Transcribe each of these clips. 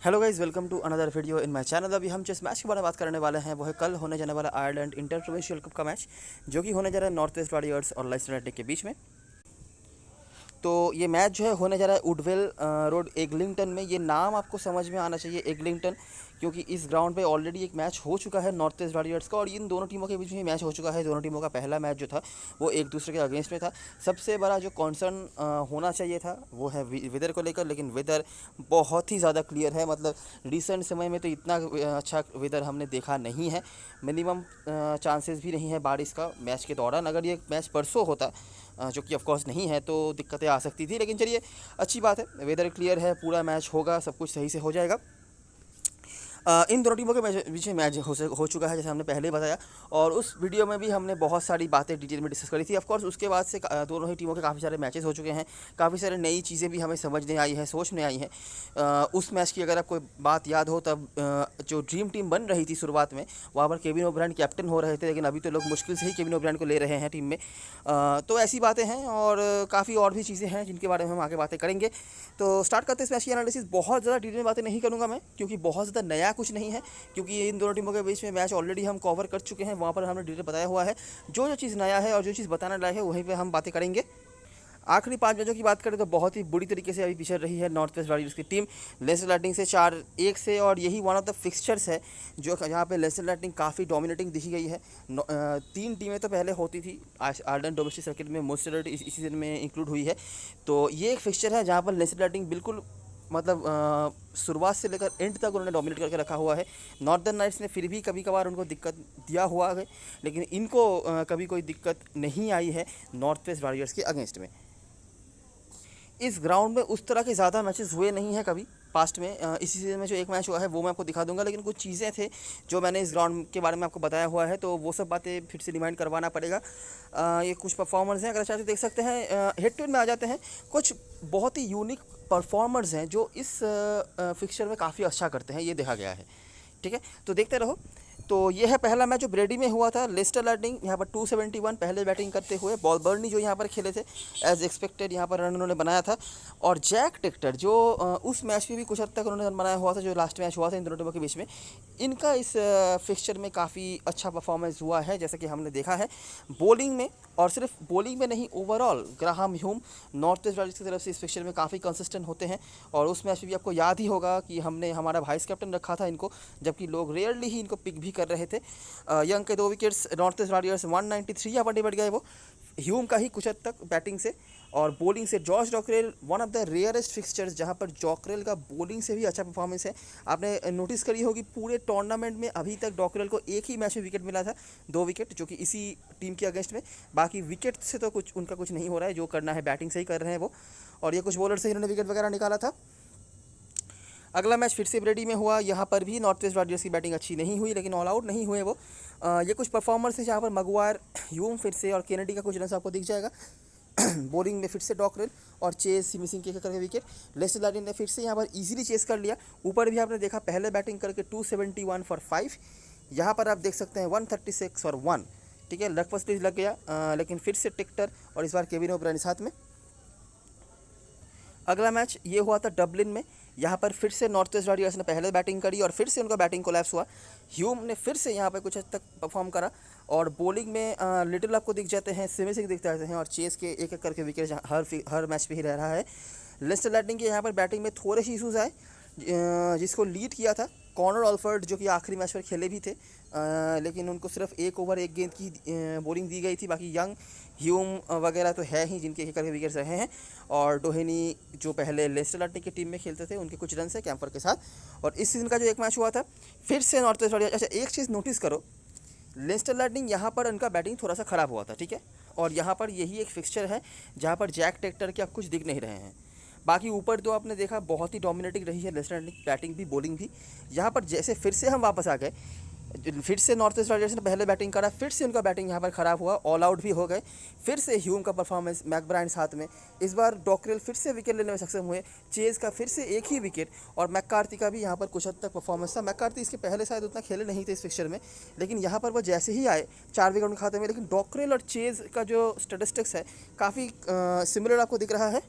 Hello guys, welcome to another video in my channel. अभी हम जिस मैच के बारे में बात करने वाले हैं वो है कल होने जाने वाला आयरलैंड इंटर प्रोविंशियल कप का मैच, जो कि होने जा रहा है नॉर्थ वेस्ट वॉरियर्स और लेस्टर यूनाइटेड के बीच में। तो ये मैच जो है होने जा रहा है वुडवेल रोड एगलिंगटन में। ये नाम आपको समझ में आना चाहिए, एगलिंगटन, क्योंकि इस ग्राउंड पे ऑलरेडी एक मैच हो चुका है नॉर्थ वेस्ट वॉरियर्स का, और इन दोनों टीमों के बीच में मैच हो चुका है। दोनों टीमों का पहला मैच जो था वो एक दूसरे के अगेंस्ट में था। सबसे बड़ा जो कॉन्सर्न होना चाहिए था वो है वेदर को लेकर, लेकिन वेदर बहुत ही ज़्यादा क्लियर है। मतलब रिसेंट समय में तो इतना अच्छा वेदर हमने देखा नहीं है। मिनिमम चांसेस भी नहीं है बारिश का मैच के दौरान। अगर ये मैच परसों होता, जो कि ऑफकोर्स नहीं है, तो दिक्कतें आ सकती थी, लेकिन चलिए अच्छी बात है, वेदर क्लियर है, पूरा मैच होगा, सब कुछ सही से हो जाएगा। इन दोनों टीमों के बीच में मैच हो चुका है, जैसे हमने पहले ही बताया, और उस वीडियो में भी हमने बहुत सारी बातें डिटेल में डिस्कस करी थी। ऑफकोर्स उसके बाद से दोनों ही टीमों के काफ़ी सारे मैचेस हो चुके हैं, काफ़ी सारी नई चीज़ें भी हमें समझने आई हैं, सोच में आई हैं। उस मैच की अगर आपको बात याद हो, तब जो ड्रीम टीम बन रही थी शुरुआत में, वहाँ पर केविन ओब्रायन कैप्टन हो रहे थे, लेकिन अभी तो लोग मुश्किल से ही केविन ओब्रायन को ले रहे हैं टीम में। तो ऐसी बातें हैं, और काफ़ी और भी चीज़ें हैं जिनके बारे में हम आगे बातें करेंगे। तो स्टार्ट करते हैं इस मैच की एनालिसिस। बहुत ज़्यादा डिटेल में बातें नहीं करूँगा मैं, क्योंकि बहुत ज़्यादा नया कुछ नहीं है, क्योंकि इन दोनों टीमों के बीच में मैच ऑलरेडी हम कवर कर चुके हैं, वहाँ पर हमने डिटेल बताया हुआ है। जो जो चीज़ नया है और जो चीज़ बताना लायक है वहीं पे हम बातें करेंगे। आखिरी 5 मैचों की बात करें तो बहुत ही बुरी तरीके से अभी पिछड़ रही है नॉर्थ वेस्ट वॉरियर्स की टीम लेस्टर लाइटनिंग से 4-1 से, और यही वन ऑफ द फिक्सचर्स है जो यहाँ पे लेस्टर लाइटनिंग काफ़ी डोमिनेटिंग दिखी गई है। 3 टीमें तो पहले होती थी आयरलैंड डोमेस्टिक सर्किट में, मोस्टरेट इस सीजन में इंक्लूड हुई है। तो ये एक फिक्सचर है जहाँ पर लेस्टर लाइटनिंग बिल्कुल, मतलब शुरुआत से लेकर एंड तक उन्होंने डोमिनेट करके रखा हुआ है। नॉर्दर्न नाइट्स ने फिर भी कभी कभार उनको दिक्कत दिया हुआ है, लेकिन इनको कभी कोई दिक्कत नहीं आई है नॉर्थ वेस्ट वॉरियर्स के अगेंस्ट में। इस ग्राउंड में उस तरह के ज़्यादा मैचेस हुए नहीं हैं कभी पास्ट में। इसी सीजन में जो एक मैच हुआ है वो मैं आपको दिखा दूंगा, लेकिन कुछ चीज़ें थे जो मैंने इस ग्राउंड के बारे में आपको बताया हुआ है, तो वो सब बातें फिर से रिमाइंड करवाना पड़ेगा। ये कुछ परफॉर्मर्स हैं, अगर चाहते देख सकते हैं। हेड टू हेड में आ जाते हैं। कुछ बहुत ही यूनिक परफॉर्मर्स हैं जो इस फिक्सचर में काफ़ी अच्छा करते हैं, ये देखा गया है। ठीक है, तो देखते रहो। तो ये है पहला मैच जो ब्रेडी में हुआ था। लेस्टर लाइटनिंग यहाँ पर 271 पहले बैटिंग करते हुए, बॉल बर्नी जो यहाँ पर खेले थे एज एक्सपेक्टेड, यहाँ पर रन उन्होंने बनाया था। और जैक टेक्टर जो उस मैच में भी कुछ हद तक उन्होंने रन बनाया हुआ था, जो लास्ट मैच हुआ था इन दोनों टीमों के बीच में, इनका इस फिक्सचर में काफ़ी अच्छा परफॉर्मेंस हुआ है, जैसा कि हमने देखा है बॉलिंग में। और सिर्फ बॉलिंग में नहीं, overall Graham Hume north west warriors की तरफ से इस फिक्सचर में काफ़ी कंसिस्टेंट होते हैं। और उस मैच में भी आपको याद ही होगा कि हमने हमारा वाइस कैप्टन रखा था इनको, जबकि लोग रेयरली ही इनको पिक भी कर रहे थे। यंग के 2 विकेट्स, नॉर्थ वेस्ट वॉरियर्स 193 या पर निपट गए वो, ह्यूम का ही कुछ हद तक बैटिंग से। और बॉलिंग से George Dockrell, one of the rarest fixtures जहां पर डॉकरेल का बॉलिंग से भी अच्छा परफॉर्मेंस है। आपने नोटिस करी होगी पूरे टूर्नामेंट में अभी तक डॉकरेल को एक ही मैच में विकेट मिला था, 2 विकेट, जो कि इसी टीम के अगेंस्ट में। बाकी विकेट से तो उनका कुछ नहीं हो रहा है, जो करना है बैटिंग से ही कर रहे हैं वो। और ये कुछ बॉलर से इन्होंने विकेट वगैरह निकाला था। अगला मैच फिर से ब्रेडी में हुआ, यहाँ पर भी नॉर्थ वेस्ट वॉरियर्स की बैटिंग अच्छी नहीं हुई, लेकिन ऑल आउट नहीं हुए वो। ये कुछ परफॉर्मर्स है जहाँ पर मगवायर, ह्यूम फिर से, और केनेडी का कुछ रन आपको दिख जाएगा। बॉलिंग में फिर से डॉकरेल और चेस मिसिंग के करके विकेट। लेस्टर लाइटनिंग ने फिर से यहाँ पर इजीली चेस कर लिया। ऊपर भी आपने देखा पहले बैटिंग करके 271 फॉर 5, यहाँ पर आप देख सकते हैं 136 फॉर 1। ठीक है, लक फर्स्ट लग गया, लेकिन फिर से टेक्टर और इस बार केविन ओब्रायन साथ में। अगला मैच ये हुआ था डबलिन में। यहाँ पर फिर से नॉर्थ वेस्ट वॉरियर्स ने पहले बैटिंग करी और फिर से उनका बैटिंग कोलैप्स हुआ। ह्यूम ने फिर से यहाँ पर कुछ हद तक परफॉर्म करा, और बॉलिंग में लिटिल आपको दिख जाते हैं, सिमी सिंह दिख जाते हैं, और चेस के एक एक करके विकेट हर मैच पे ही रह रहा है। लेस्टर लाइटनिंग के यहाँ पर बैटिंग में थोड़े से इशूज़ आए, जिसको लीड किया था कॉनर ऑल्फर्ड, जो कि आखिरी मैच पर खेले भी थे, लेकिन उनको सिर्फ 1 ओवर 1 गेंद की बॉलिंग दी गई थी। बाकी यंग, ह्यूम वगैरह तो है ही जिनके एक करके विकेट्स रहे हैं, और डोहेनी जो पहले लेस्टर लाइटनिंग की टीम में खेलते थे, उनके कुछ रन है कैंपर के साथ। और इस सीज़न का जो एक मैच हुआ था फिर से नॉर्थ वेस्ट वॉरियर्स। अच्छा, एक चीज़ नोटिस करो, लेस्टर लाइटनिंग यहाँ पर उनका बैटिंग थोड़ा सा ख़राब हुआ था, ठीक है, और यहाँ पर यही एक फिक्सचर है जहाँ पर जैक टेक्टर के अब कुछ दिख नहीं रहे हैं। बाकी ऊपर तो आपने देखा बहुत ही डोमिनेटिंग रही है लेस्टर लाइटनिंग, बैटिंग भी बॉलिंग भी। यहाँ पर जैसे फिर से हम वापस आ गए, फिर से नॉर्थ वेस्ट वॉरियर्स ने पहले बैटिंग करा, फिर से उनका बैटिंग यहाँ पर ख़राब हुआ, ऑल आउट भी हो गए। फिर से ह्यूम का परफॉर्मेंस, मैकब्रायन साथ में, इस बार डॉकरेल फिर से विकेट लेने में सक्षम हुए, चेज का फिर से एक ही विकेट, और मैककार्थी का भी यहाँ पर कुछ हद तक परफॉर्मेंस था। मैककार्थी इसके पहले शायद उतना खेले नहीं थे इस फिक्सचर में, लेकिन यहाँ पर वो जैसे ही आए 4 विकेट उनके खाते में। लेकिन डॉकरेल और चेज का जो स्टेटिस्टिक्स है काफ़ी सिमिलर आपको दिख रहा है।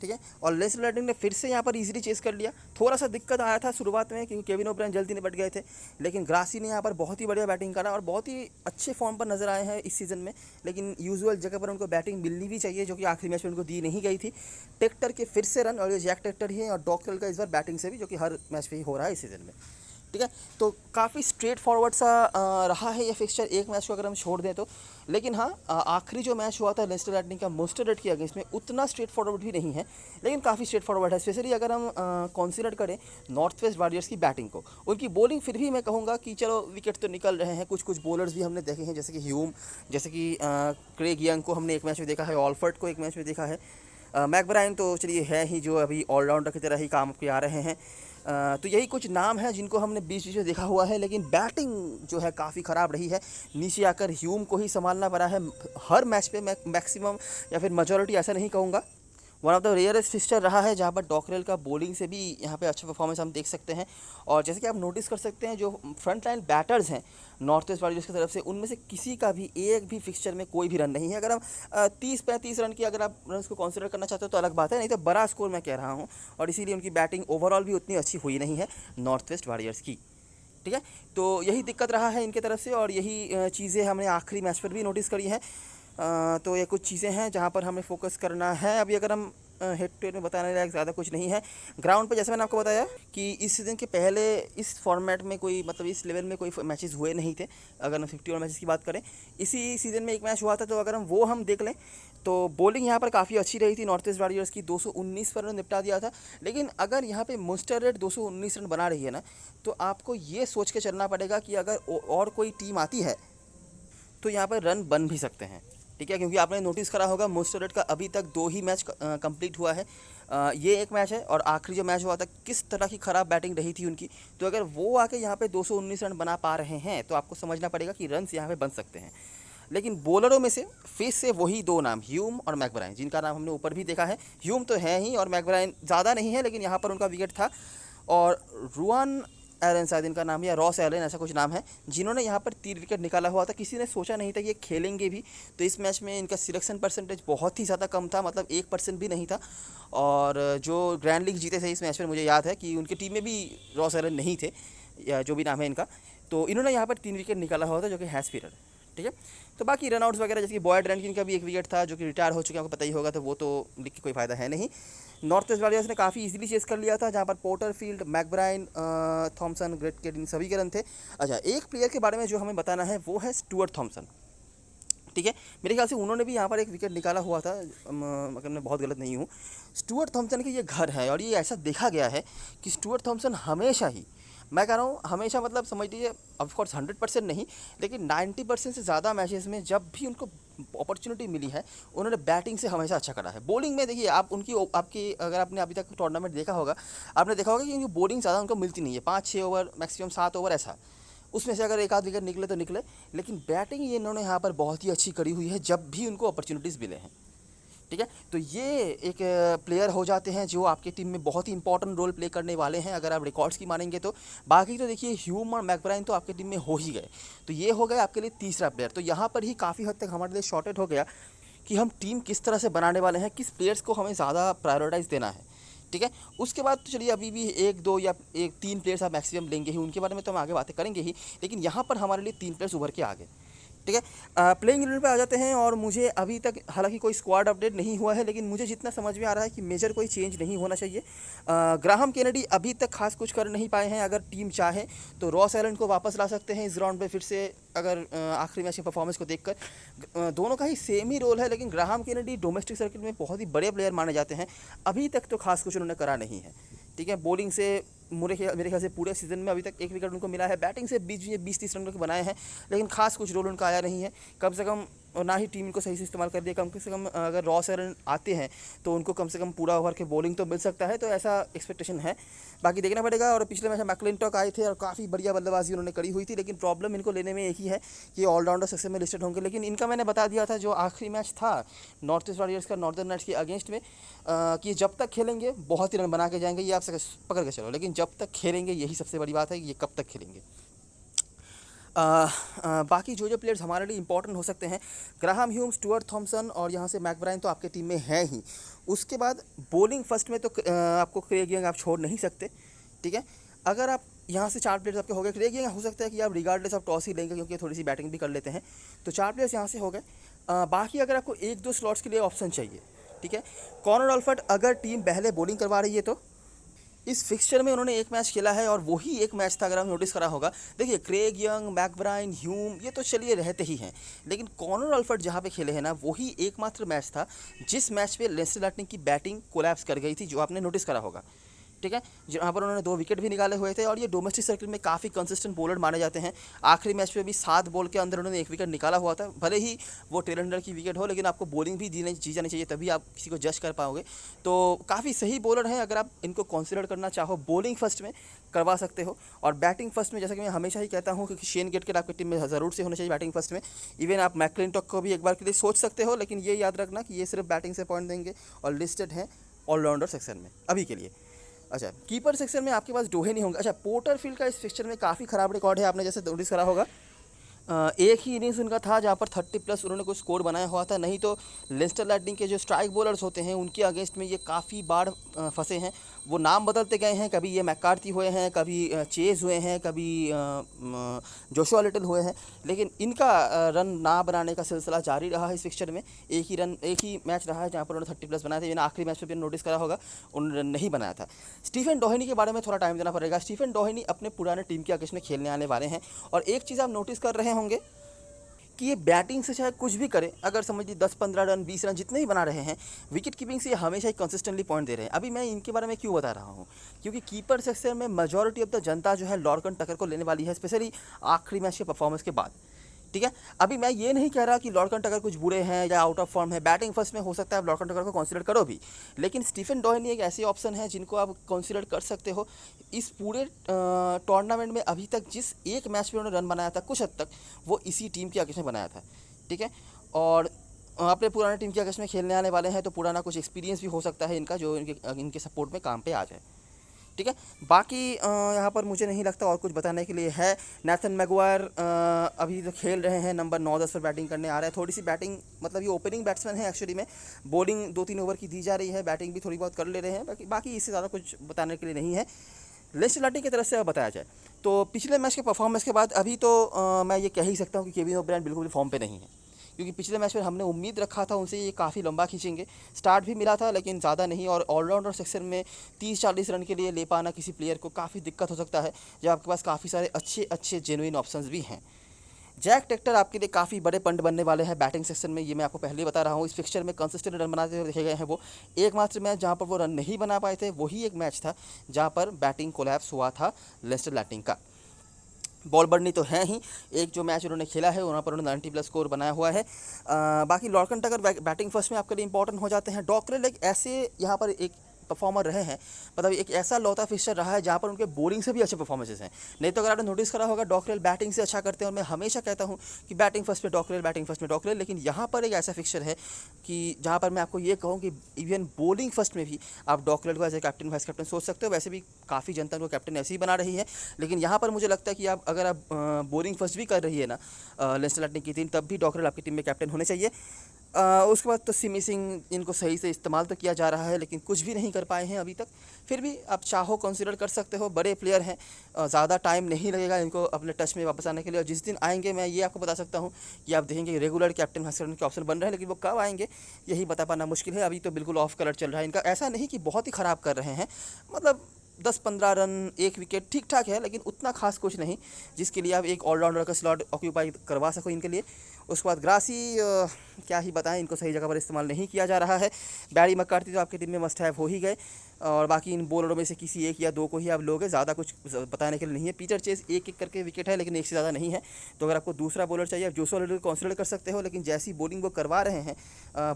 ठीक है। और लेस्टर लैटिन ने फिर से यहाँ पर इजीली चेस कर लिया। थोड़ा सा दिक्कत आया था शुरुआत में क्योंकि केविन ओब्रायन जल्दी निपट गए थे, लेकिन ग्रासी ने यहाँ पर बहुत ही बढ़िया बैटिंग करा और बहुत ही अच्छे फॉर्म पर नजर आए हैं इस सीज़न में। लेकिन यूजुअल जगह पर उनको बैटिंग मिलनी भी चाहिए जो कि आखिरी मैच में उनको दी नहीं गई थी। टेक्टर के फिर से रन, और ये जैक टेक्टर ही है, और डॉक्टर का इस बार बैटिंग से भी, जो कि हर मैच पे ही हो रहा है इस सीज़न में, ठीक है। तो काफ़ी स्ट्रेट फॉरवर्ड सा रहा है ये फिक्सचर, एक मैच को अगर हम छोड़ दें तो। लेकिन हाँ, आखिरी जो मैच हुआ था लेस्टर लैटिन का मोस्टेरेट के अगेंस्ट में, उतना स्ट्रेट फॉरवर्ड भी नहीं है, लेकिन काफ़ी स्ट्रेट फॉरवर्ड है। स्पेशली अगर हम कंसीडर करें नॉर्थ वेस्ट वॉरियर्स की बैटिंग को, उनकी बॉलिंग फिर भी मैं कहूँगा कि चलो विकेट तो निकल रहे हैं। कुछ कुछ बॉलर्स भी हमने देखे हैं, जैसे कि ह्यूम, जैसे कि क्रेग यंग को हमने एक मैच में देखा है, ऑलफर्ट को एक मैच में देखा है, मैकब्रायन तो चलिए है ही, जो अभी ऑलराउंडर की तरह ही काम के आ रहे हैं। तो यही कुछ नाम है जिनको हमने बीच बीच में देखा हुआ है, लेकिन बैटिंग जो है काफ़ी ख़राब रही है। नीचे आकर ह्यूम को ही संभालना पड़ा है हर मैच पे, मैक्सिमम या फिर मेजॉरिटी, ऐसा नहीं कहूँगा। One of the rarest fixture रहा है जहाँ पर डॉकरेल का बॉलिंग से भी यहाँ पे अच्छा परफॉर्मेंस हम देख सकते हैं। और जैसे कि आप नोटिस कर सकते हैं, जो फ्रंट लाइन बैटर्स हैं नॉर्थ वेस्ट वॉरियर्स की तरफ से, उनमें से किसी का भी एक भी फिक्सचर में कोई भी रन नहीं है। अगर हम 30-35 रन की अगर आप रन को कंसिडर करना चाहते हो तो अलग बात है, नहीं तो बड़ा स्कोर मैं कह रहा हूँ। और इसीलिए उनकी बैटिंग ओवरऑल भी उतनी अच्छी हुई नहीं है नॉर्थ वेस्ट वॉरियर्स की, ठीक है। तो यही दिक्कत रहा है इनके तरफ से, और यही चीज़ें हमने आखिरी मैच पर भी नोटिस करी हैं। तो ये कुछ चीज़ें हैं जहाँ पर हमें फोकस करना है। अभी अगर हम हेड टू हेड में बताने लायक ज़्यादा कुछ नहीं है। ग्राउंड पे जैसे मैंने आपको बताया कि इस सीज़न के पहले इस फॉर्मेट में कोई, मतलब इस लेवल में कोई मैचेस हुए नहीं थे। अगर हम 51 मैचेस की बात करें, इसी सीज़न में एक मैच हुआ था, तो अगर हम देख लें तो बॉलिंग यहाँ पर काफ़ी अच्छी रही थी नॉर्थ ईस्ट वॉरियर्स की, 219 पर निपटा दिया था। लेकिन अगर यहाँ पे मोस्टेरेट 219 रन बना रही है ना, तो आपको ये सोच के चलना पड़ेगा कि अगर और कोई टीम आती है तो यहाँ पर रन बन भी सकते हैं, ठीक है। क्योंकि आपने नोटिस करा होगा मोस्टेरेट का अभी तक 2 ही मैच कंप्लीट हुआ है। ये एक मैच है, और आखिरी जो मैच हुआ था किस तरह की ख़राब बैटिंग रही थी उनकी। तो अगर वो आके यहाँ पे 219 रन बना पा रहे हैं तो आपको समझना पड़ेगा कि रन्स यहाँ पे बन सकते हैं। लेकिन बॉलरों में से फेस से वही 2 नाम, ह्यूम और मैकब्रायन, जिनका नाम हमने ऊपर भी देखा है। ह्यूम तो है ही, और मैकब्रायन ज़्यादा नहीं है, लेकिन यहाँ पर उनका विकेट था। और रुआन एलन शायद इनका नाम, या रॉस एलन, ऐसा कुछ नाम है, जिन्होंने यहाँ पर 3 विकेट निकाला हुआ था। किसी ने सोचा नहीं था कि ये खेलेंगे भी। तो इस मैच में इनका सिलेक्शन परसेंटेज बहुत ही ज़्यादा कम था, मतलब 1% भी नहीं था। और जो ग्रैंड लीग जीते थे इस मैच में, मुझे याद है कि उनकी टीम में भी रॉस एलन नहीं थे, या जो भी नाम है इनका। तो इन्होंने यहाँ पर 3 विकेट निकाला हुआ था, जो कि हैस्पिरर, ठीक है। तो बाकी रनआउट्स वगैरह, जैसे कि बॉयड रैनकिन का भी एक विकेट था जो कि रिटायर हो चुके हैं, आपको पता ही होगा, तो वो तो लिख के कोई फ़ायदा है नहीं। नॉर्थ वेस्ट वॉरियर्स ने काफ़ी इजीली चेस कर लिया था, जहाँ पर पोर्टरफील्ड, मैकब्रायन, थॉमसन, ग्रेटकेट, इन सभी के रन थे। अच्छा, एक प्लेयर के बारे में जो हमें बताना है वो है स्टुअर्ट थॉमसन, ठीक है। मेरे ख्याल से उन्होंने भी यहाँ पर एक विकेट निकाला हुआ था, अगर मैं बहुत गलत नहीं हूँ। स्टुअर्ट थॉमसन के ये घर है, और ये ऐसा देखा गया है कि स्टुअर्ट थॉमसन हमेशा ही, मैं कह रहा हूँ हमेशा, मतलब समझ लीजिए ऑफकोर्स 100% नहीं, लेकिन 90% से ज़्यादा मैचेस में जब भी उनको अपॉर्चुनिटी मिली है, उन्होंने बैटिंग से हमेशा अच्छा करा है। बॉलिंग में देखिए आप आपकी अगर आपने अभी तक टूर्नामेंट देखा होगा, आपने देखा होगा कि उनकी बॉलिंग ज़्यादा उनको मिलती नहीं है, 5-6 ओवर, मैक्सिमम 7 ओवर ऐसा, उसमें से अगर एक आध विकेट निकले तो निकले। लेकिन बैटिंग ये इन्होंने यहाँ पर बहुत ही अच्छी करी हुई है जब भी उनको अपॉर्चुनिटीज़ मिले हैं, ठीक है। तो ये एक प्लेयर हो जाते हैं जो आपकी टीम में बहुत ही इंपॉर्टेंट रोल प्ले करने वाले हैं, अगर आप रिकॉर्ड्स की मानेंगे तो। बाकी तो देखिए ह्यूम और मैकब्रायन तो आपकी टीम में हो ही गए, तो ये हो गया आपके लिए तीसरा प्लेयर। तो यहाँ पर ही काफ़ी हद तक हमारे लिए शॉर्टेड हो गया कि हम टीम किस तरह से बनाने वाले हैं, किस प्लेयर्स को हमें ज़्यादा प्रायोरिटाइज़ देना है, ठीक है। उसके बाद तो चलिए अभी भी 1-2 या 1-3 प्लेयर्स आप मैक्सिमम लेंगे ही, उनके बारे में तो हम आगे बातें करेंगे ही। लेकिन यहाँ पर हमारे लिए 3 प्लेयर्स उभर के आ गए, ठीक है। प्लेइंग 11 पे आ जाते हैं, और मुझे अभी तक हालांकि कोई स्क्वाड अपडेट नहीं हुआ है, लेकिन मुझे जितना समझ में आ रहा है कि मेजर कोई चेंज नहीं होना चाहिए। ग्राहम केनेडी अभी तक खास कुछ कर नहीं पाए हैं। अगर टीम चाहे तो रॉस एलन को वापस ला सकते हैं इस ग्राउंड पे फिर से, अगर आखिरी मैच की परफॉर्मेंस को देखकर। दोनों का ही सेम ही रोल है, लेकिन ग्राहम केनेडी डोमेस्टिक सर्किट में बहुत ही बड़े प्लेयर माने जाते हैं। अभी तक तो खास कुछ उन्होंने करा नहीं है, ठीक है। बॉलिंग से मेरे ख्याल से पूरे सीज़न में अभी तक 1 विकेट उनको मिला है। बैटिंग से 20-30 रन के बनाए हैं, लेकिन खास कुछ रोल उनका आया नहीं है कम से कम, और ना ही टीम इनको सही से इस्तेमाल कर दिया। कम से कम अगर रॉस एलन आते हैं तो उनको कम से कम पूरा ओवर के बॉलिंग तो मिल सकता है, तो ऐसा एक्सपेक्टेशन है। बाकी देखना पड़ेगा। और पिछले मैच में मैकलिंटॉक आए थे और काफ़ी बढ़िया बल्लेबाजी उन्होंने करी हुई थी, लेकिन प्रॉब्लम इनको लेने में एक ही है कि ऑलराउंडर सक्सेस में लिस्टेड होंगे। लेकिन इनका मैंने बता दिया था जो आखिरी मैच था नॉर्थ ईस्ट वॉरियर्स का नॉर्दर्न नाइट्स के अगेंस्ट में, कि जब तक खेलेंगे बहुत ही रन बना के जाएंगे, ये आप पकड़ के चलो। लेकिन जब तक खेलेंगे, यही सबसे बड़ी बात है कि ये कब तक खेलेंगे। बाकी जो जो प्लेयर्स हमारे लिए इंपॉर्टेंट हो सकते हैं, ग्राहम ह्यूम, स्टुअर्ट थॉमसन और यहाँ से मैकब्राइन तो आपके टीम में हैं ही। उसके बाद बॉलिंग फर्स्ट में तो आपको क्रेग यंग आप छोड़ नहीं सकते, ठीक है। अगर आप यहाँ से 4 प्लेयर्स आपके हो गए, क्रेग यंग हो सकता है कि आप रिगार्डलेस ऑफ टॉस ही लेंगे क्योंकि थोड़ी सी बैटिंग भी कर लेते हैं, तो 4 प्लेयर्स यहाँ से हो गए। बाकी अगर आपको 1-2 स्लॉट्स के लिए ऑप्शन चाहिए, ठीक है। कॉनर ऑल्फर्ट अगर टीम पहले बॉलिंग करवा रही है तो इस फिक्सचर में उन्होंने एक मैच खेला है और वही एक मैच था, अगर आप नोटिस करा होगा। देखिए क्रेग यंग, मैकब्राइन, ह्यूम ये तो चलिए रहते ही हैं, लेकिन कॉनर ऑल्फर्ट जहाँ पे खेले हैं ना, वही एकमात्र मैच था जिस मैच पे लेस्टर लैटिन की बैटिंग कोलैप्स कर गई थी, जो आपने नोटिस करा होगा, ठीक है। जहाँ पर उन्होंने 2 विकेट भी निकाले हुए थे और ये डोमेस्टिक सर्किल में काफ़ी कंसिस्टेंट बॉलर माने जाते हैं। आखिरी मैच में भी 7 बॉल के अंदर उन्होंने 1 विकेट निकाला हुआ था, भले ही वो टेल एंडर की विकेट हो, लेकिन आपको बॉलिंग भी दी जानी चाहिए, तभी आप किसी को जज कर पाओगे। तो काफ़ी सही बॉलर हैं, अगर आप इनको कंसिडर करना चाहो बॉलिंग फर्स्ट में करवा सकते हो। और बैटिंग फर्स्ट में जैसा कि मैं हमेशा ही कहता हूँ कि शेन गेटकर आपकी टीम में ज़रूर से होना चाहिए बैटिंग फर्स्ट में। इवन आप मैकक्लिंटॉक को भी एक बार के लिए सोच सकते हो, लेकिन ये याद रखना कि ये सिर्फ बैटिंग से पॉइंट देंगे और लिस्टेड हैं ऑलराउंडर सेक्शन में अभी के लिए। अच्छा, कीपर सेक्शन में आपके पास डोहे नहीं होंगे। अच्छा, पोर्टरफील्ड का इस फिक्सचर में काफ़ी ख़राब रिकॉर्ड है, आपने जैसे नोटिस करा होगा। एक ही इनिंग्स उनका था जहाँ पर 30+ उन्होंने कुछ स्कोर बनाया हुआ था, नहीं तो लेस्टर लैटिन के जो स्ट्राइक बॉलर्स होते हैं उनके अगेंस्ट में ये काफ़ी बार फंसे हैं। वो नाम बदलते गए हैं, कभी ये मैककार्थी हुए हैं, कभी चेज हुए हैं, कभी जोशुआ लिटल हुए हैं, लेकिन इनका रन ना बनाने का सिलसिला जारी रहा है इस फिक्सचर में। एक ही मैच रहा है जहाँ पर उन्होंने 30+ बनाए थे, मैंने आखिरी मैच में भी नोटिस करा होगा उन्होंने नहीं बनाया था। स्टीफन डोहेनी के बारे में थोड़ा टाइम देना पड़ेगा। स्टीफन डोहेनी अपने पुराने टीम के अगेंस्ट में खेलने आने वाले हैं, और एक चीज़ आप नोटिस कर रहे होंगे कि ये बैटिंग से चाहे कुछ भी करे, अगर समझ लीजिए 10-15 रन 20 रन जितने ही बना रहे हैं, विकेट कीपिंग से ये हमेशा ही कंसिस्टेंटली पॉइंट दे रहे हैं। अभी मैं इनके बारे में क्यों बता रहा हूँ, क्योंकि कीपर सेक्शन में मेजॉरिटी ऑफ द जनता जो है लॉर्कन टकर को लेने वाली है, स्पेशली आखिरी मैच के परफॉर्मेंस के बाद, ठीक है। अभी मैं ये नहीं कह रहा कि लॉर्कन टकर कुछ बुरे हैं या आउट ऑफ फॉर्म है, बैटिंग फर्स्ट में हो सकता है आप लॉर्कन टकर को कंसीडर करो भी, लेकिन स्टीफन डोहेनी एक ऐसी ऑप्शन है जिनको आप कंसीडर कर सकते हो। इस पूरे टूर्नामेंट में अभी तक जिस एक मैच में उन्होंने रन बनाया था कुछ हद तक वो इसी टीम के अगेंस्ट में बनाया था, ठीक है। और अपने पुराने टीम के अगेंस्ट में खेलने आने वाले हैं, तो पुराना कुछ एक्सपीरियंस भी हो सकता है इनका, जो इनके सपोर्ट में काम पे आ जाए, ठीक है। बाकी यहाँ पर मुझे नहीं लगता और कुछ बताने के लिए है। नेथन मैगवायर अभी तो खेल रहे हैं, नंबर 9-10 पर बैटिंग करने आ रहा है। थोड़ी सी बैटिंग, मतलब ये ओपनिंग बैट्समैन है एक्चुअली में, बॉलिंग 2-3 ओवर की दी जा रही है, बैटिंग भी थोड़ी बहुत कर ले रहे हैं, बाकी इससे ज़्यादा कुछ बताने के लिए नहीं है। लेस्टर लैटिन की तरफ से अब बताया जाए तो पिछले मैच के परफॉर्मेंस के बाद अभी तो मैं ये कह ही सकता हूँ कि केविन ओब्रायन बिल्कुल भी फॉर्म पे नहीं है, क्योंकि पिछले मैच में हमने उम्मीद रखा था उनसे ये काफ़ी लंबा खींचेंगे, स्टार्ट भी मिला था लेकिन ज़्यादा नहीं, और ऑलराउंडर सेक्शन में 30-40 रन के लिए ले पाना किसी प्लेयर को काफ़ी दिक्कत हो सकता है, जब आपके पास काफ़ी सारे अच्छे जेन्युइन ऑप्शंस भी हैं। जैक टेक्टर आपके लिए काफ़ी बड़े पंड बनने वाले हैं बैटिंग सेक्शन में, ये मैं आपको पहले ही बता रहा हूँ। इस फिक्सचर में कंसिस्टेंट रन बनाते हुए देखे गए हैं वो। एकमात्र मैच जहाँ पर वो रन नहीं बना पाए थे वही एक मैच था जहाँ पर बैटिंग कोलैप्स हुआ था लेस्टर लैटिन का। बॉल बर्नी तो है ही, एक जो मैच उन्होंने खेला है वहाँ पर उन्होंने 90+ स्कोर बनाया हुआ है। बाकी लॉर्कन टकर बैटिंग फर्स्ट में आपके लिए इंपॉर्टेंट हो जाते हैं। डॉकरेल एक ऐसे यहाँ पर एक परफॉर्मर रहे हैं, मतलब एक ऐसा लौता फिक्सचर रहा है जहाँ पर उनके बॉलिंग से भी अच्छे परफॉर्मेंसेस हैं। नहीं तो अगर आपने नोटिस करा होगा डॉकरेल बैटिंग से अच्छा करते हैं, और मैं हमेशा कहता हूँ कि बैटिंग फर्स्ट में डॉकरेल, बैटिंग फर्स्ट में डॉकरेल, लेकिन यहाँ पर एक ऐसा फिक्सचर है कि जहाँ पर मैं आपको ये कहूँ कि इवन बॉलिंग फर्स्ट में भी आप डॉकरेल को as a captain, vice captain सोच सकते हो। वैसे भी काफ़ी जनता को कैप्टन ऐसे ही बना रही है, लेकिन यहाँ पर मुझे लगता है कि आप अगर आप बॉलिंग फर्स्ट भी कर रही है ना लेस्टर लैटिन की टीम, तब भी डॉकरेल आपकी टीम में कैप्टन होने चाहिए। उसके बाद तो सिमी सिंह, इनको सही से इस्तेमाल तो किया जा रहा है लेकिन कुछ भी नहीं कर पाए हैं अभी तक। फिर भी आप चाहो कंसीडर कर सकते हो, बड़े प्लेयर हैं, ज़्यादा टाइम नहीं लगेगा इनको अपने टच में वापस आने के लिए। और जिस दिन आएंगे मैं ये आपको बता सकता हूँ कि आप देखेंगे रेगुलर कैप्टन वाइस कैप्टन के ऑप्शन बन रहे हैं, लेकिन वो कब आएंगे यही बता पाना मुश्किल है। अभी तो बिल्कुल ऑफ कलर चल रहा है इनका। ऐसा नहीं कि बहुत ही ख़राब कर रहे हैं, मतलब 10-15 रन, 1 विकेट ठीक ठाक है, लेकिन उतना खास कुछ नहीं जिसके लिए आप एक ऑलराउंडर का स्लॉट ऑक्यूपाई करवा सको इनके लिए। उसके बाद ग्रासी क्या ही बताएं, इनको सही जगह पर इस्तेमाल नहीं किया जा रहा है। बैरी मैककार्थी तो आपकी टीम में मस्ट हैव हो ही गए, और बाकी इन बॉलरों में से किसी एक या दो को ही आप लोगे, ज़्यादा कुछ बताने के लिए नहीं है। पीटर चेस एक करके विकेट है, लेकिन एक से ज़्यादा नहीं है, तो अगर आपको दूसरा बॉलर चाहिए आप जोशुआ लिटल कंसीडर कर सकते हो, लेकिन जैसी बॉलिंग वो करवा रहे हैं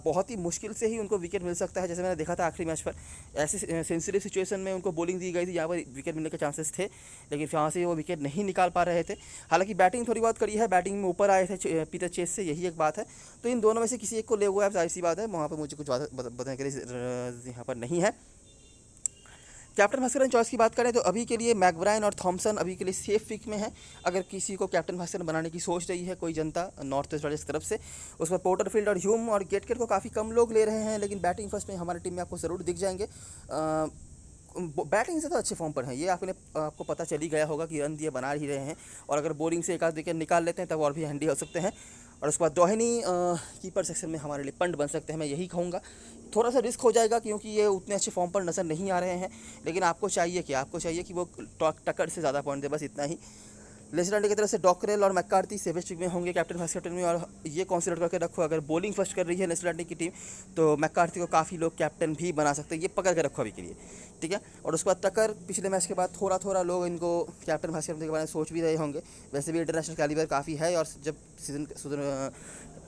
बहुत ही मुश्किल से ही उनको विकेट मिल सकता है। जैसे मैंने देखा था आखिरी मैच पर, ऐसी सेंसिटिव सिचुएशन में उनको बॉलिंग दी गई थी जहाँ पर विकेट मिलने के चांसेस थे, लेकिन वहाँ से वो विकेट नहीं निकाल पा रहे थे। हालांकि बैटिंग थोड़ी बहुत करी है, बैटिंग में ऊपर आए थे पीटर चेस से, यही एक बात है। तो इन दोनों में से किसी एक को ले हुआ है, जाहिर सी बात है, वहाँ पर मुझे कुछ बताने के लिए यहाँ पर नहीं है। कैप्टन भास्करन चॉइस की बात करें तो अभी के लिए मैकब्रायन और थॉमसन अभी के लिए सेफ पिक में है। अगर किसी को कैप्टन भास्करन बनाने की सोच रही है कोई जनता नॉर्थ ईस्ट वाले की तरफ से, उस पर पोर्टरफील्ड और ह्यूम और गेटकेट को काफ़ी कम लोग ले रहे हैं, लेकिन बैटिंग फर्स्ट में हमारी टीम में आपको ज़रूर दिख जाएंगे। बैटिंग से तो अच्छे फॉर्म पर हैं ये, आपको पता चल ही गया होगा कि रन दिए बना ही रहे हैं, और अगर बॉलिंग से एक आध विकेट निकाल लेते हैं तब और भी हैंडी हो सकते हैं। और उसके बाद दोहिनी कीपर सेक्शन में हमारे लिए पंड बन सकते हैं, मैं यही कहूँगा। थोड़ा सा रिस्क हो जाएगा क्योंकि ये उतने अच्छे फॉर्म पर नज़र नहीं आ रहे हैं, लेकिन आपको चाहिए कि वो टक्कर से ज़्यादा पॉइंट दे, बस इतना ही। न्यूजीलैंड की तरफ से डॉकरेल और मैककार्थी सेवेज टीम में होंगे कैप्टन वाइस कैप्टन में, और ये कंसीडर करके रखो अगर बॉलिंग फर्स्ट कर रही है न्यूजीलैंड की टीम तो मैककार्थी को काफ़ी लोग कैप्टन भी बना सकते हैं, ये पकड़ के रखो अभी के लिए, ठीक है। और उसके बाद टक्कर पिछले मैच के बाद थोड़ा लोग इनको कैप्टन वाइस कैप्टन के बारे में सोच भी रहे होंगे। वैसे भी इंटरनेशनल कैलिबर काफ़ी है, और जब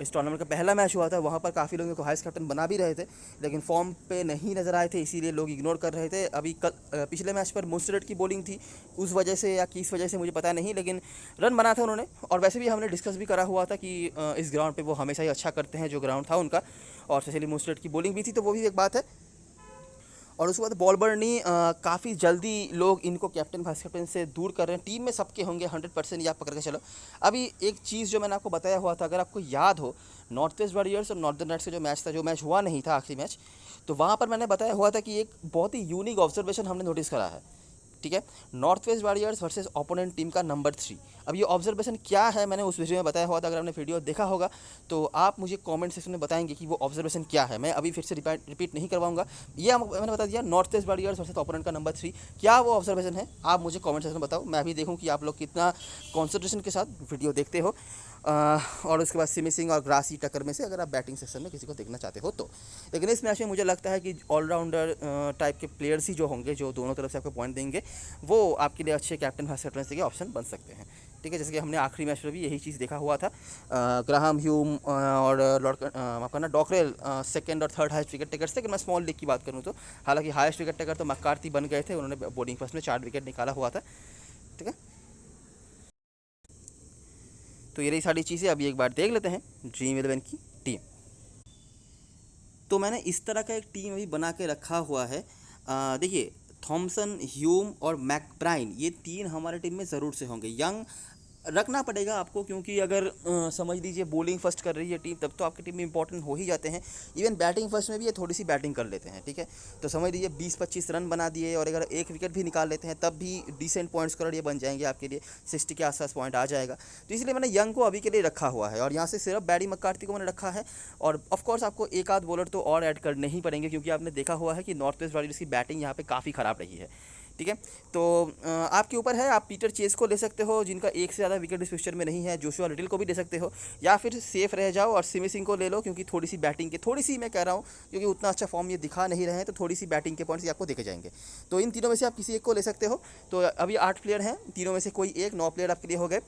इस टूर्नामेंट का पहला मैच हुआ था वहाँ पर काफ़ी लोग इनको वाइस कैप्टन बना भी रहे थे, लेकिन फॉर्म पे नहीं नज़र आए थे, इसीलिए लोग इग्नोर कर रहे थे। अभी पिछले मैच पर मुस्टरड की बॉलिंग थी, उस वजह से या किस वजह से मुझे पता नहीं, लेकिन रन बना था उन्होंने। और वैसे भी हमने डिस्कस भी करा हुआ था कि इस ग्राउंड पे वो हमेशा ही अच्छा करते हैं जो ग्राउंड था उनका, और स्पेशली मुस्टरड की बॉलिंग भी थी, तो वो भी एक बात है। और उसके बाद बॉलबर्नी काफ़ी जल्दी लोग इनको कैप्टन वाइस कैप्टन से दूर कर रहे हैं, टीम में सबके होंगे 100%, ये आप पकड़ के चलो। अभी एक चीज़ जो मैंने आपको बताया हुआ था, अगर आपको याद हो, नॉर्थ ईस्ट वॉरियर्स और नॉर्दर्न नाइट्स का जो मैच हुआ नहीं था आखिरी मैच, तो वहाँ पर मैंने बताया हुआ था कि एक बहुत ही यूनिक ऑब्जर्वेशन हमने नोटिस करा है, ठीक है। North west warriors versus opponent team का नंबर 3। अब ये ऑब्जर्वेशन क्या है मैंने उस वीडियो में बताया हुआ था, अगर आपने वीडियो देखा होगा तो आप मुझे कमेंट सेक्शन में बताएंगे कि वो ऑब्जर्वेशन क्या है। मैं अभी फिर से रिपीट नहीं करवाऊंगा, ये मैंने बता दिया, north west warriors versus opponent का नंबर 3, क्या वो ऑब्जर्वेशन है आप मुझे कमेंट सेक्शन में बताओ, मैं भी देखूँ कि आप लोग कितना कॉन्सेंट्रेशन के साथ वीडियो देखते हो। और उसके बाद सिमी सिंह और ग्रासी टक्कर में से अगर आप बैटिंग सेक्शन में किसी को देखना चाहते हो तो। लेकिन इस मैच में मुझे लगता है कि ऑलराउंडर टाइप के प्लेयर्स ही जो होंगे, जो दोनों तरफ से आपको पॉइंट देंगे, वो आपके लिए अच्छे कैप्टन वाइस कैप्टन के ऑप्शन बन सकते हैं, ठीक है। जैसे कि हमने आखिरी मैच में भी यही चीज़ देखा हुआ था। ग्राहम ह्यूम और आपका ना डॉकरेल सेकंड और थर्ड हाईएस्ट विकेट टेकर्स थे। अगर मैं स्मॉल लीग की बात करूँ तो हालांकि हाईएस्ट विकेट टेकर तो मैककार्थी बन गए थे, उन्होंने बॉलिंग फर्स्ट में 4 विकेट निकाला हुआ था, ठीक है। तो ये रही सारी चीज़ें। अभी एक बार देख लेते हैं ड्रीम 11 की टीम। तो मैंने इस तरह का एक टीम अभी बना के रखा हुआ है। देखिए, थॉमसन, ह्यूम और मैकब्राइन, ये 3 हमारे टीम में ज़रूर से होंगे। यंग रखना पड़ेगा आपको, क्योंकि अगर समझ लीजिए बॉलिंग फर्स्ट कर रही है टीम, तब तो आपकी टीम में इंपॉर्टेंट हो ही जाते हैं। इवन बैटिंग फर्स्ट में भी ये थोड़ी सी बैटिंग कर लेते हैं, ठीक है। तो समझ लीजिए 20-25 रन बना दिए, और अगर एक विकेट भी निकाल लेते हैं तब भी डिसेंट पॉइंट स्कोर ये बन जाएंगे आपके लिए, 60 के आसपास पॉइंट आ जाएगा। तो इसलिए मैंने यंग को अभी के लिए रखा हुआ है, और यहाँ से सिर्फ बैडी मैककार्थी को मैंने रखा है। और ऑफकोर्स आपको एक आध बॉलर तो और ऐड करने ही पड़ेंगे, क्योंकि आपने देखा हुआ है कि नॉर्थ वेस्ट वॉरियर्स की बैटिंग यहाँ पे काफ़ी ख़राब रही है, ठीक है। तो आपके ऊपर है, आप पीटर चेस को ले सकते हो जिनका एक से ज़्यादा विकेट इस पिक्चर में नहीं है, जोशुआ लिटिल को भी ले सकते हो, या फिर सेफ रह जाओ और सिमी सिंह को ले लो, क्योंकि थोड़ी सी बैटिंग के, थोड़ी सी मैं कह रहा हूँ, क्योंकि उतना अच्छा फॉर्म ये दिखा नहीं रहे हैं, तो थोड़ी सी बैटिंग के पॉइंट्स आपको देखे जाएंगे। तो इन तीनों में से आप किसी एक को ले सकते हो। तो अभी 8 प्लेयर हैं, तीनों में से कोई एक, 9 प्लेयर आपके लिए हो गए।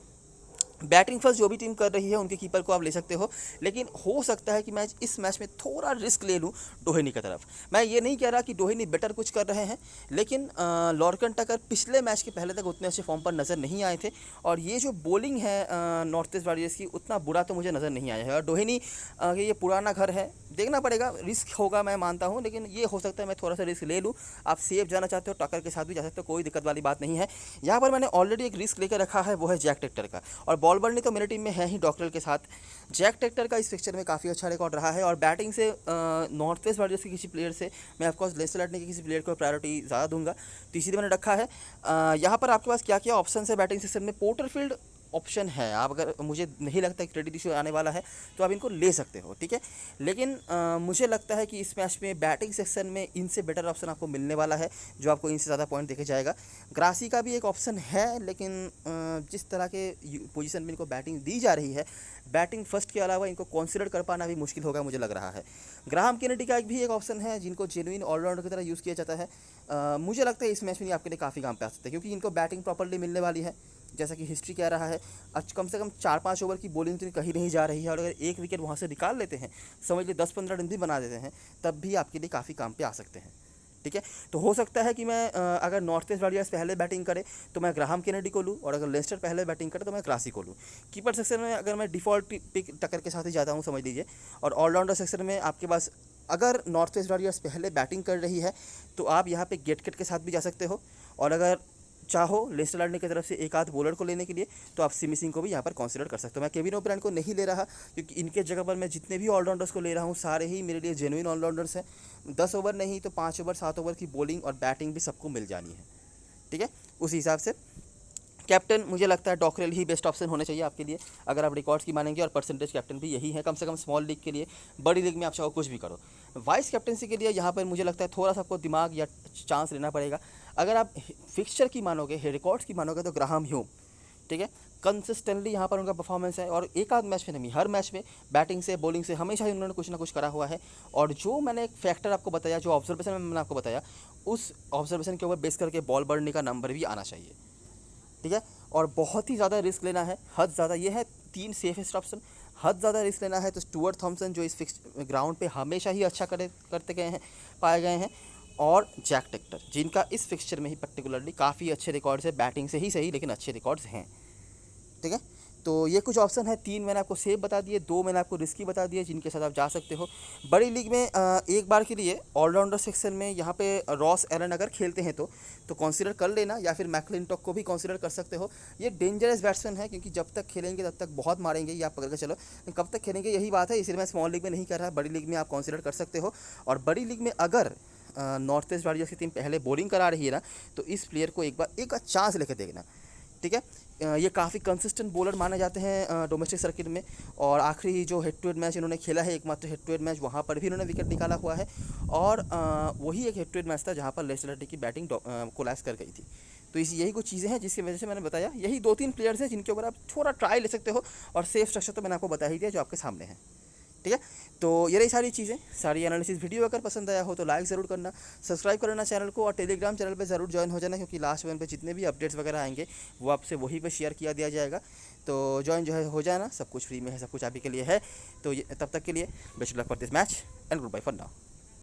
बैटिंग फर्स्ट जो भी टीम कर रही है उनके कीपर को आप ले सकते हो, लेकिन हो सकता है कि मैं इस मैच में थोड़ा रिस्क ले लूँ डोहेनी की तरफ। मैं ये नहीं कह रहा कि डोहेनी बेटर कुछ कर रहे हैं, लेकिन लॉर्कन टकर पिछले मैच के पहले तक उतने अच्छे फॉर्म पर नज़र नहीं आए थे, और ये जो बॉलिंग है नॉर्थ ईस्ट वॉरियर्स की, उतना बुरा तो मुझे नज़र नहीं आया है। और डोहेनी ये पुराना घर है, देखना पड़ेगा, रिस्क होगा मैं मानता हूँ, लेकिन ये हो सकता है मैं थोड़ा सा रिस्क ले लूँ। आप सेफ जाना चाहते हो टक्कर के साथ भी जा सकते हो, कोई दिक्कत वाली बात नहीं है। यहाँ पर मैंने ऑलरेडी एक रिस्क लेकर रखा है, वो है जैक टेक्टर का। और बॉलबर्नी तो मेरी टीम में है ही डॉक्टर के साथ। जैक टेक्टर का इस पिक्चर में काफ़ी अच्छा रिकॉर्ड रहा है, और बैटिंग से नॉर्थ वेस्ट वॉरियर्स के किसी प्लेयर से मैं ऑफकोर्स लेस्टर लैटने के किसी प्लेयर को प्रायोरिटी ज़्यादा दूंगा, तो इसीलिए मैंने रखा है। यहाँ पर आपके पास क्या क्या ऑप्शन है बैटिंग सेक्शन में, पोर्टरफील्ड ऑप्शन है। आप अगर, मुझे नहीं लगता कि क्रेडिट इशू आने वाला है, तो आप इनको ले सकते हो, ठीक है। लेकिन मुझे लगता है कि इस मैच में बैटिंग सेक्शन में इनसे बेटर ऑप्शन आपको मिलने वाला है, जो आपको इनसे ज़्यादा पॉइंट देके जाएगा। ग्रासी का भी एक ऑप्शन है, लेकिन जिस तरह के पोजीशन में इनको बैटिंग दी जा रही है, बैटिंग फर्स्ट के अलावा इनको कंसिडर कर पाना भी मुश्किल होगा मुझे लग रहा है। ग्राहम केनेडी का भी एक ऑप्शन है, जिनको जेन्युइन ऑलराउंडर की तरह यूज़ किया जाता है। मुझे लगता है इस मैच में ये आपके लिए काफ़ी काम पे आ सकते हैं, क्योंकि इनको बैटिंग प्रॉपर्ली मिलने वाली है, जैसा कि हिस्ट्री कह रहा है। आज कम से कम 4-5 ओवर की बॉलिंग तो कहीं नहीं जा रही है, और अगर एक विकेट वहाँ से निकाल लेते हैं, समझ लीजिए 10-15 रन भी बना देते हैं, तब भी आपके लिए काफ़ी काम पे आ सकते हैं, ठीक है। तो हो सकता है कि मैं अगर नॉर्थ ईस्ट वॉरियर्स पहले बैटिंग करे तो मैं ग्राहम केनेडी को लूँ, और अगर लेस्टर पहले बैटिंग करे तो मैं ग्रासी को लूँ। कीपर सेक्शन में अगर मैं डिफ़ॉल्ट पिक टक्कर के साथ ही जाता हूँ समझ लीजिए, और ऑलराउंडर सेक्शन में आपके पास अगर नॉर्थ वेस्ट वॉरियर्स पहले बैटिंग कर रही है तो आप यहाँ पे गेट कट के साथ भी जा सकते हो, और अगर चाहो लेस्टर लैंड की तरफ से एक आध बॉलर को लेने के लिए तो आप सिमी सिंह को भी यहाँ पर कंसीडर कर सकते हो। मैं केविन ओब्रायन को नहीं ले रहा क्योंकि इनके जगह पर मैं जितने भी ऑलराउंडर्स को ले रहा हूँ सारे ही मेरे लिए जेन्युइन ऑलराउंडर्स हैं। 10 ओवर नहीं तो 5 ओवर 7 ओवर की बॉलिंग और बैटिंग भी सबको मिल जानी है, ठीक है। उस हिसाब से कैप्टन मुझे लगता है डॉकरेल ही बेस्ट ऑप्शन होने चाहिए आपके लिए, अगर आप रिकॉर्ड्स की मानेंगे, और परसेंटेज कैप्टन भी यही है कम से कम स्मॉल लीग के लिए। बड़ी लीग में आप चाहो कुछ भी करो। वाइस कैप्टनसी के लिए यहाँ पर मुझे लगता है थोड़ा सा आपको दिमाग या चांस लेना पड़ेगा। अगर आप फिक्सचर की मानोगे, रिकॉर्ड्स की मानोगे तो ग्राहम ह्यूम, ठीक है, कंसिस्टेंटली यहाँ पर उनका परफॉर्मेंस है, और एक आध मैच में नहीं, हर मैच में बैटिंग से बॉलिंग से हमेशा ही उन्होंने कुछ ना कुछ करा हुआ है। और जो मैंने एक फैक्टर आपको बताया, जो ऑब्जर्वेशन में मैंने आपको बताया, उस ऑब्जर्वेशन के ऊपर बेस करके बॉल बढ़ने का नंबर भी आना चाहिए, ठीक है। और बहुत ही ज़्यादा रिस्क लेना है, हद ज़्यादा, ये है 3 सेफेस्ट ऑप्शन। हद ज़्यादा रिस्क लेना है तो स्टुअर्ट थॉमसन जो इस फिक्स ग्राउंड पे हमेशा ही अच्छा करते गए हैं, पाए गए हैं, और जैक टेक्टर जिनका इस फिक्सचर में ही पर्टिकुलरली काफ़ी अच्छे रिकॉर्ड्स है, बैटिंग से ही सही लेकिन अच्छे रिकॉर्ड्स हैं, ठीक है। तो ये कुछ ऑप्शन है, 3 मैंने आपको सेफ बता दिए, 2 मैंने आपको रिस्की बता दिए जिनके साथ आप जा सकते हो। बड़ी लीग में एक बार के लिए ऑलराउंडर सेक्शन में यहाँ पे रॉस एलन अगर खेलते हैं तो कंसीडर कर लेना, या फिर मैकलिंटॉक को भी कंसीडर कर सकते हो। ये डेंजरस बैट्समैन है क्योंकि जब तक खेलेंगे तब तक बहुत मारेंगे, ये आप पकड़ के चलो, कब तक खेलेंगे यही बात है, इसलिए मैं स्मॉल लीग में नहीं कर रहा, बड़ी लीग में आप कंसीडर कर सकते हो। और बड़ी लीग में अगर नॉर्थ वेस्ट वॉरियर्स की टीम पहले बॉलिंग करा रही है ना, तो इस प्लेयर को एक बार एक चांस लेकर देखना, ठीक है। ये काफ़ी कंसिस्टेंट बॉलर माने जाते हैं डोमेस्टिक सर्किट में, और आखिरी जो हेड टू हेड मैच इन्होंने खेला है, एकमात्र हेड टू हेड मैच, वहाँ पर भी इन्होंने विकेट निकाला हुआ है, और वही एक हेड टू हेड मैच था जहाँ पर लेस्टर सिटी की बैटिंग कोलैप्स कर गई थी। तो यही कुछ चीज़ें हैं जिसकी वजह से मैंने बताया, यही 2-3 प्लेयर्स हैं जिनके ऊपर आप थोड़ा ट्राई ले सकते हो, और सेफ स्ट्रक्चर तो मैंने आपको बता ही दिया जो आपके सामने है, ठीक है। तो ये रही सारी चीज़ें, सारी एनालिसिस। वीडियो अगर पसंद आया हो तो लाइक ज़रूर करना, सब्सक्राइब करना चैनल को, और टेलीग्राम चैनल पे ज़रूर ज्वाइन हो जाना, क्योंकि लास्ट वन पे जितने भी अपडेट्स वगैरह आएंगे वो आपसे वहीं पे शेयर किया दिया जाएगा। तो ज्वाइन जो है हो जाना, सब कुछ फ्री में है, सब कुछ आप ही के लिए है। तो तब तक के लिए best luck for this match and good bye for now.